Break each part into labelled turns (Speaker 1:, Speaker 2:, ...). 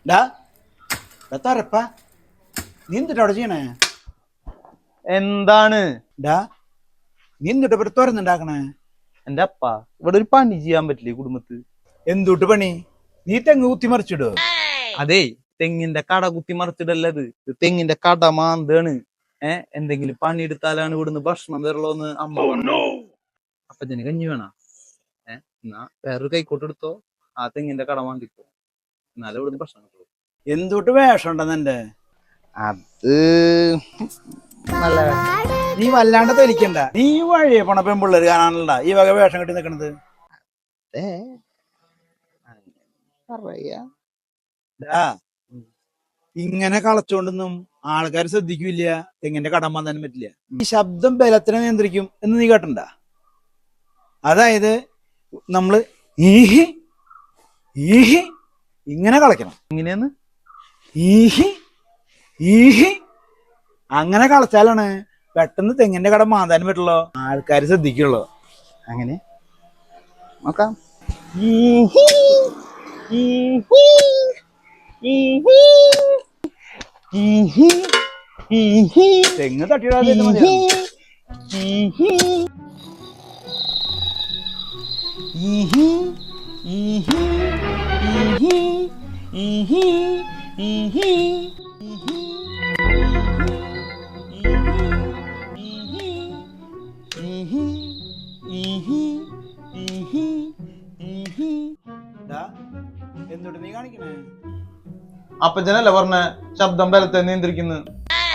Speaker 1: ഡാ തരപ്പ നീ എന്തിട്ടാ അവിടെ ചെയ്യണേ?
Speaker 2: എന്താണ്?
Speaker 1: ഡാ നീ എന്തിട്ട് ഇവിടെ തുറന്നുണ്ടാക്കണേ?
Speaker 2: എന്റെ അപ്പ ഇവിടെ ഒരു പണി ചെയ്യാൻ പറ്റില്ലേ കുടുംബത്ത്?
Speaker 1: എന്തുട്ട് പണി? നീ തെങ്ങ് കുത്തിമറിച്ചിടോ?
Speaker 2: അതെ, തെങ്ങിന്റെ കട കുത്തി മറിച്ചിടല്ലത്, ഇത് തെങ്ങിന്റെ കട മാന്താണ്. എന്തെങ്കിലും പണിയെടുത്താലാണ് ഇവിടുന്ന് ഭക്ഷണം തരുള്ളൂന്ന് അമ്മ പറഞ്ഞു. അപ്പച്ചന് കഞ്ഞി വേണ? എന്നാ വേറൊരു കൈക്കോട്ട് എടുത്തോ, ആ തെങ്ങിന്റെ കട മാന്തിക്കോ, എന്നാലും ഇവിടുന്ന് ഭക്ഷണം കിട്ടും.
Speaker 1: എന്തുട്ട് വേഷം ഉണ്ടെന്നെ?
Speaker 2: അത് നല്ല
Speaker 1: നീ വല്ലാണ്ട് തൊലിക്കണ്ട. നീ വഴിയെ പോണ പെൺപിള്ളേര് കാണാനുള്ള ഈ വക വേഷം കെട്ടി നിക്കണത്.
Speaker 2: പറയാ.
Speaker 1: ഡാ ഇങ്ങനെ കളച്ചോണ്ടൊന്നും ആൾക്കാർ ശ്രദ്ധിക്കൂല, തെങ്ങിന്റെ കടം വന്നാനും പറ്റില്ല. ഈ ശബ്ദം ബലത്തിനെ നിയന്ത്രിക്കും എന്ന് നീ കേട്ടണ്ട? അതായത് നമ്മള് ഈഹി ഈഹി ഇങ്ങനെ കളയ്ക്കണം.
Speaker 2: എങ്ങനെയാന്ന്?
Speaker 1: ഈഹി ഈഹി അങ്ങനെ കളച്ചാലാണ് പെട്ടെന്ന് തെങ്ങിന്റെ കടം മാന്താനും പറ്റുള്ളൂ, ആൾക്കാർ ശ്രദ്ധിക്കുള്ളൂ.
Speaker 2: അങ്ങനെ നോക്കാം.
Speaker 1: തെങ്ങ് തട്ടിയിടാതെ മതിയായിരുന്നു. എന്തുട്ട് നീ കാണിക്കണേ?
Speaker 2: അപ്പച്ചനല്ല പറഞ്ഞ ശബ്ദം ബലത്തെ നിയന്ത്രിക്കുന്നു,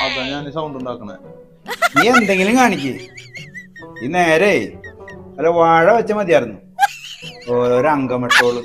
Speaker 2: അതാ ഞാൻ സൗണ്ട് ഉണ്ടാക്കണേ.
Speaker 1: നീ എന്തെങ്കിലും കാണിക്ക്. ഈ നേരെ അല്ല വാഴ വെച്ച മതിയായിരുന്നു, ഓരോരോ അംഗം വെട്ടോള്.